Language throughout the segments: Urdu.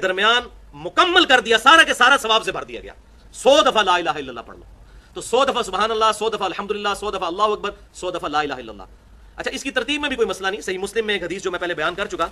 درمیان مکمل کر دیا، سارا کے سارا ثواب سے بھر دیا گیا. 100 دفعہ لا الہ الا اللہ پڑھ لو تو 100 دفعہ سبحان اللہ، 100 دفعہ الحمدللہ، 100 دفعہ اللہ اکبر، 100 دفعہ لا الہ الا اللہ. اچھا اس کی ترتیب میں بھی کوئی مسئلہ نہیں. صحیح مسلم میں ایک حدیث جو میں پہلے بیان کر چکا،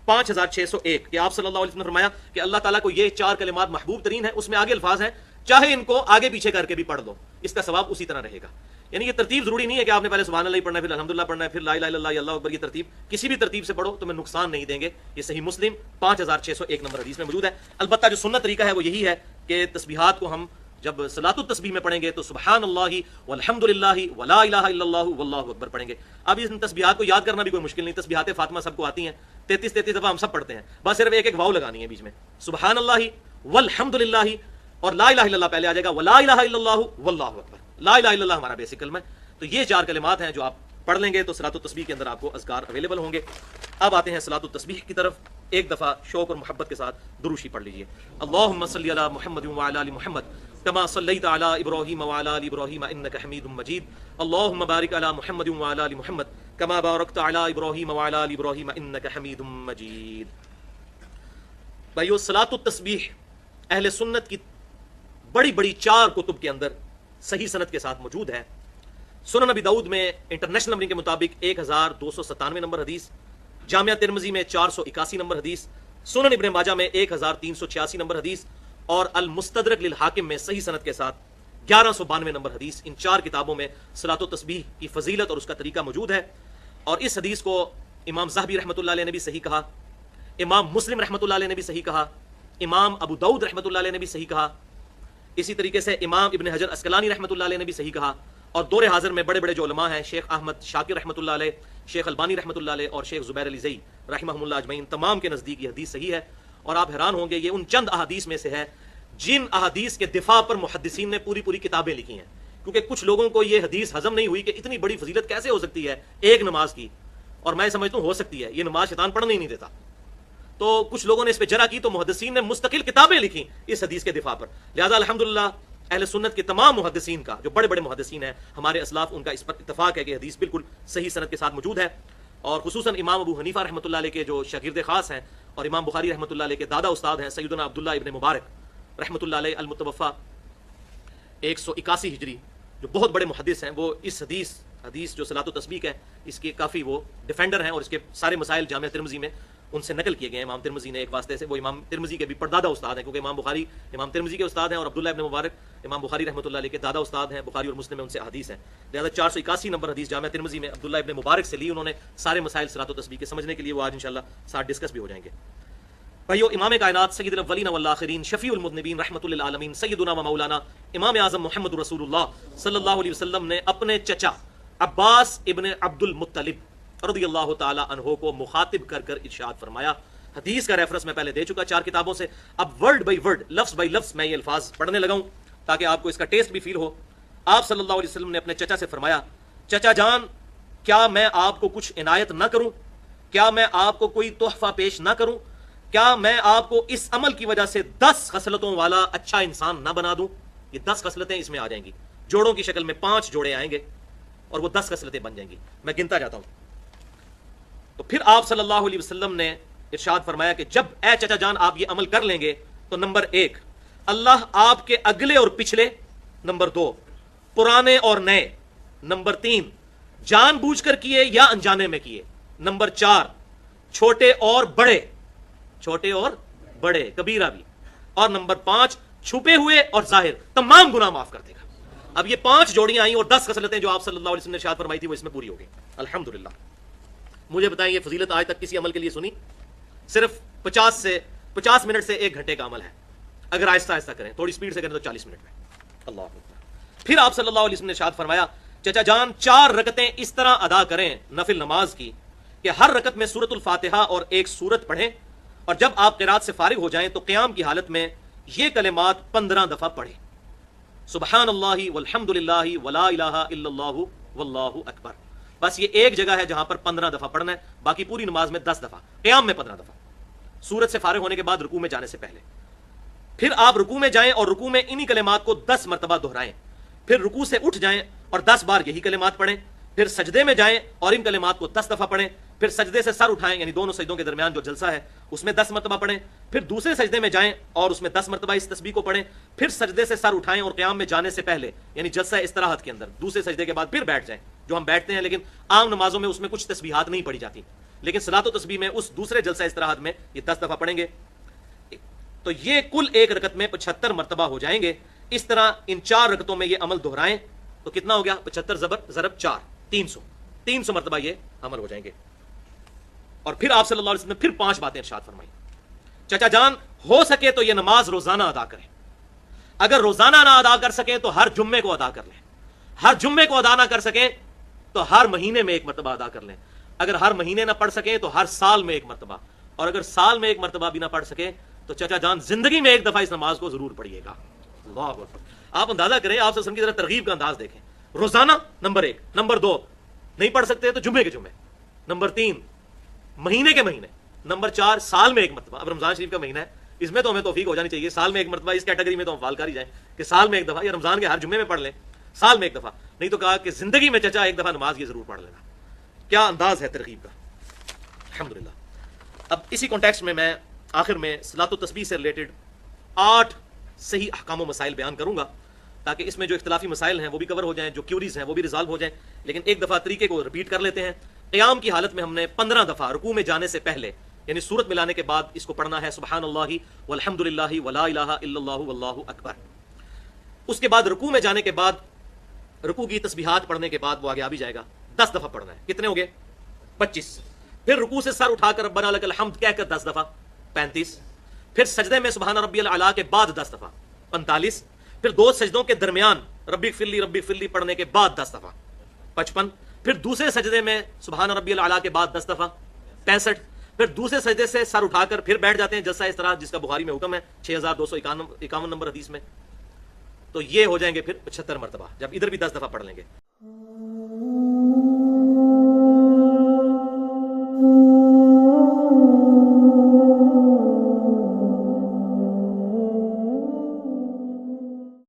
5601 کہ آپ صلی اللہ علیہ وسلم نے فرمایا کہ اللہ تعالیٰ کو یہ 4 کلمات محبوب ترین ہیں. اس میں آگے الفاظ ہیں چاہے ان کو آگے پیچھے کر کے بھی پڑھ لو اس کا ثواب اسی طرح رہے گا. یعنی یہ ترتیب ضروری نہیں ہے کہ آپ نے پہلے سبحان اللہ پڑھنا ہے، پھر الحمدللہ پڑھنا ہے، پھر لا الہ الا اللہ یا اللہ اکبر. یہ ترتیب کسی بھی ترتیب سے پڑھو تمہیں نقصان نہیں دیں گے. یہ صحیح مسلم 5601 نمبر حدیث میں موجود ہے. البتہ جو سنت طریقہ ہے وہ یہی ہے کہ تسبیحات کو ہم جب صلاۃ التسبیح میں پڑھیں گے تو سبحان اللہ والحمدللہ ولا الہ الا اللہ واللہ اکبر پڑھیں گے. اب ان تسبیحات کو یاد کرنا بھی کوئی مشکل نہیں. تسبیحات فاطمہ سب کو آتی ہیں، 33 دفعہ ہم سب پڑھتے ہیں. بس صرف ایک واو لگانی ہے بیچ میں. سبحان اللہ والحمدللہ اور لا الہ الا اللہ پہلے آ جائے گا، ولا الہ الا اللہ واللہ اکبر. لا الہ الا اللہ ہمارا بیسک کلمہ ہے. تو یہ 4 کلمات ہیں جو آپ پڑھ لیں گے تو صلاۃ التسبیح کے اندر آپ کو اذکار اویلیبل ہوں گے. اب آتے ہیں صلاۃ التسبیح کی طرف. ایک دفعہ شوق اور محبت کے ساتھ دروشی پڑھ لیجئے. اللہم صلی علی محمد وعلی آل محمد کما صلیت علی ابراہیم وعلی آل ابراہیم انک حمید مجید. اللہم بارک علی محمد وعلی آل محمد کما بارکت علی ابراہیم وعلی آل ابراہیم انک حمید مجید. بھائیو صلاۃ التسبیح اہل سنت کی بڑی بڑی 4 کتب کے اندر صحیح سند کے ساتھ موجود ہے. سنن نبی داؤد میں انٹرنیشنل نمبرنگ کے مطابق 1297 نمبر حدیث، جامعہ ترمذی میں 481 نمبر حدیث، سنن ابن ماجہ میں 1386 نمبر حدیث اور المستدرک للحاکم میں صحیح سند کے ساتھ 1192 نمبر حدیث. ان 4 کتابوں میں صلاۃ التسبیح کی فضیلت اور اس کا طریقہ موجود ہے. اور اس حدیث کو امام ذہبی رحمۃ اللہ علیہ نے بھی صحیح کہا، امام مسلم رحمۃ اللہ علیہ نے بھی صحیح کہا، امام ابو داؤد رحمۃ اللہ علیہ نے بھی صحیح کہا. اسی طریقے سے امام ابن حجر اسقلانی رحمۃ اللہ علیہ نے بھی صحیح کہا. اور دور حاضر میں بڑے بڑے جو علماء ہیں، شیخ احمد شاکر رحمۃ اللہ علیہ، شیخ البانی رحمۃ اللہ علیہ اور شیخ زبیر علی زئی رحمہم اللہ اجمعین، تمام کے نزدیک یہ حدیث صحیح ہے. اور آپ حیران ہوں گے یہ ان چند احادیث میں سے ہے جن احادیث کے دفاع پر محدثین نے پوری پوری کتابیں لکھی ہیں. کیونکہ کچھ لوگوں کو یہ حدیث ہضم نہیں ہوئی کہ اتنی بڑی فضیلت کیسے ہو سکتی ہے ایک نماز کی. اور میں سمجھتا ہوں ہو سکتی ہے، یہ نماز شیطان پڑھنے ہی نہیں دیتا. تو کچھ لوگوں نے اس پہ جرح کی تو محدثین نے مستقل کتابیں لکھی اس حدیث کے دفاع پر. لہذا الحمدللہ اہل سنت کے تمام محدثین کا، جو بڑے بڑے محدثین ہیں ہمارے اسلاف، ان کا اس پر اتفاق ہے کہ حدیث بالکل صحیح سند کے ساتھ موجود ہے. اور خصوصاً امام ابو حنیفہ رحمۃ اللہ علیہ کے جو شاگرد خاص ہیں اور امام بخاری رحمۃ اللہ علیہ کے دادا استاد ہیں سیدنا عبداللہ ابن مبارک رحمۃ اللہ علیہ المتوفى 181 ہجری، جو بہت بڑے محدث ہیں، وہ اس حدیث جو صلاۃ التسبیح ہے اس کے کافی وہ ڈیفینڈر ہیں اور اس کے سارے مسائل جامعہ ترمذی میں ان سے نقل کیے گئے ہیں. امام ترمذی نے ایک واسطے سے، وہ امام ترمذی کے بھی پردادا استاد ہیں کیونکہ امام بخاری امام ترمذی کے استاد ہیں اور عبداللہ ابن مبارک امام بخاری رحمۃ اللہ علیہ کے دادا استاد ہیں. بخاری اور مسلم میں ان سے حدیث ہیں. لہذا 481 نمبر حدیث جامعہ ترمذی میں عبداللہ ابن مبارک سے لی انہوں نے سارے مسائل صلاۃ التسبیح کے سمجھنے کے لیے. وہ آج انشاءاللہ ساتھ ڈسکس بھی ہو جائیں گے. بھائیو امام کائنات سید الاولین والآخرین شفیع المذنبین رحمۃ للعالمین سیدنا و مولانا امام اعظم محمد رسول اللہ صلی اللہ علیہ وسلم نے اپنے چچا عباس ابن عبد المطلب رضی اللہ تعالی عنہ کو مخاطب کر کر ارشاد فرمایا. حدیث کا ریفرنس میں پہلے دے چکا 4 کتابوں سے. اب ورڈ بائی ورڈ، لفظ بائی لفظ میں یہ الفاظ پڑھنے لگا ہوں تاکہ آپ کو اس کا ٹیسٹ بھی فیل ہو. آپ صلی اللہ علیہ وسلم نے اپنے چچا سے فرمایا، چچا جان کیا میں آپ کو کچھ عنایت نہ کروں؟ کیا میں آپ کو کوئی تحفہ پیش نہ کروں؟ کیا میں آپ کو اس عمل کی وجہ سے 10 خصلتوں والا اچھا انسان نہ بنا دوں؟ یہ 10 خصلتیں اس میں آ جائیں گی، جوڑوں کی شکل میں 5 جوڑے آئیں گے اور وہ 10 خصلتیں بن جائیں گی. میں گنتا جاتا ہوں. تو پھر آپ صلی اللہ علیہ وسلم نے ارشاد فرمایا کہ جب اے چچا جان آپ یہ عمل کر لیں گے تو نمبر 1 اللہ آپ کے اگلے اور پچھلے، نمبر 2 پرانے اور نئے، نمبر 3 جان بوجھ کر کیے یا انجانے میں کیے، نمبر 4 چھوٹے اور بڑے کبیرہ بھی، اور نمبر 5 چھپے ہوئے اور ظاہر تمام گناہ معاف کر دے گا. اب یہ 5 جوڑیاں آئیں اور 10 خصلتیں جو آپ صلی اللہ علیہ وسلم نے ارشاد فرمائی تھی وہ اس میں پوری ہو گئی. الحمدللہ. مجھے بتائیں یہ فضیلت آج تک کسی عمل کے لیے سنی؟ صرف 50 منٹ سے 1 گھنٹے کا عمل ہے. اگر آہستہ آہستہ کریں، تھوڑی سپیڈ سے کریں تو 40 منٹ میں. اللہ اکبر. پھر آپ صلی اللہ علیہ وسلم نے ارشاد فرمایا، چچا جان 4 رکعتیں اس طرح ادا کریں نفل نماز کی کہ ہر رکعت میں سورۃ الفاتحہ اور ایک سورت پڑھیں، اور جب آپ قرات سے فارغ ہو جائیں تو قیام کی حالت میں یہ کلمات 15 دفعہ پڑھیں، سبحان اللہ والحمد للہ ولا الہ الا اللہ واللہ اکبر. بس یہ ایک جگہ ہے جہاں پر 15 دفعہ پڑھنا ہے، باقی پوری نماز میں 10 دفعہ، قیام میں 15 دفعہ، سورت سے فارغ ہونے کے بعد رکوع میں جانے سے پہلے. پھر آپ رکوع میں جائیں اور رکوع میں انہی کلمات کو 10 مرتبہ دہرائیں. پھر رکوع سے اٹھ جائیں اور 10 بار یہی کلمات پڑھیں. پھر سجدے میں جائیں اور ان کلمات کو 10 دفعہ پڑھیں. پھر سجدے سے سر اٹھائیں، یعنی دونوں سجدوں کے درمیان جو جلسہ ہے اس میں 10 مرتبہ پڑھیں، پھر دوسرے سجدے میں جائیں اور اس میں 10 مرتبہ اس تسبیح کو پڑھیں، پھر سجدے سے سر اٹھائیں اور قیام میں جانے سے پہلے یعنی جلسہ استراحت کے اندر دوسرے سجدے کے بعد پھر بیٹھ جائیں، جو ہم بیٹھتے ہیں لیکن عام نمازوں میں اس میں کچھ تسبیحات نہیں پڑھی جاتی، لیکن صلاۃ و تسبیح میں اس دوسرے جلسہ استراحت میں یہ 10 دفعہ پڑھیں گے، تو یہ کل ایک رکعت میں 75 مرتبہ ہو جائیں گے۔ اس طرح ان 4 رکعتوں میں یہ عمل دہرائیں تو کتنا ہو گیا؟ 75 ضرب 4 300 مرتبہ یہ عمل ہو جائیں گے۔ اور پھر آپ صلی اللہ علیہ وسلم نے پھر 5 باتیں ارشاد فرمائی۔ چچا جان ہو سکے تو یہ نماز روزانہ ادا کریں، اگر روزانہ نہ ادا کر سکیں تو ہر جمعے کو ادا کر لیں، ہر جمعے کو ادا نہ کر سکیں تو ہر مہینے میں ایک مرتبہ ادا کر لیں، اگر ہر مہینے نہ پڑھ سکیں تو ہر سال میں ایک مرتبہ، اور اگر سال میں ایک مرتبہ بھی نہ پڑھ سکیں تو چچا جان زندگی میں ایک دفعہ اس نماز کو ضرور پڑھیے گا۔ اللہ اکبر۔ آپ اندازہ کریں، آپ کی طرح ترغیب کا انداز دیکھیں، روزانہ نمبر 1، نمبر 2 نہیں پڑھ سکتے تو جمعے کے جمعے، نمبر 3 مہینے کے مہینے، نمبر 4 سال میں ایک مرتبہ۔ اب رمضان شریف کا مہینہ ہے، اس میں تو ہمیں توفیق ہو جانی چاہیے سال میں ایک مرتبہ، اس کیٹیگری میں تو ہم فال کر ہی جائیں کہ سال میں ایک دفعہ، یا رمضان کے ہر جمعے میں پڑھ لیں، سال میں ایک دفعہ، نہیں تو کہا کہ زندگی میں چچا ایک دفعہ نماز یہ ضرور پڑھ لینا۔ کیا انداز ہے ترغیب کا، الحمدللہ۔ اب اسی کانٹیکسٹ میں آخر میں صلاۃ و تسبیح سے ریلیٹڈ 8 صحیح احکام و مسائل بیان کروں گا، تاکہ اس میں جو اختلافی مسائل ہیں وہ بھی کور ہو جائیں، جو کیوریز ہیں وہ بھی ریزالو ہو جائیں، لیکن ایک دفعہ طریقے کو رپیٹ کر لیتے ہیں۔ قیام کی حالت میں ہم نے 15 دفعہ رکوع میں جانے سے پہلے یعنی سورت ملانے کے بعد اس کو پڑھنا ہے، سبحان اللہ والحمد للہ ولا الہ الا اللہ واللہ اکبر۔ اس کے بعد رکوع میں جانے کے بعد رکوع کی تسبیحات پڑھنے کے بعد وہ آگے آ بھی جائے گا، 10 دفعہ پڑھنا ہے۔ کتنے ہو گئے؟ 25۔ پھر رکوع سے سر اٹھا کر ربنا لک الحمد کہہ کر 10 دفعہ، 35۔ پھر سجدے میں سبحان ربی الاعلیٰ کے بعد 10 دفعہ، 45۔ پھر 2 سجدوں کے درمیان ربی اغفر لی پڑھنے کے بعد 10 دفعہ، 55۔ پھر دوسرے سجدے میں سبحان ربی الاعلیٰ کے بعد 10 دفعہ، 65۔ پھر دوسرے سجدے سے سر اٹھا کر پھر بیٹھ جاتے ہیں جلسہ اس طرح جس کا بخاری میں حکم ہے 6251 نمبر حدیث میں، تو یہ ہو جائیں گے پھر 75 مرتبہ، جب ادھر بھی 10 دفعہ پڑھ لیں گے۔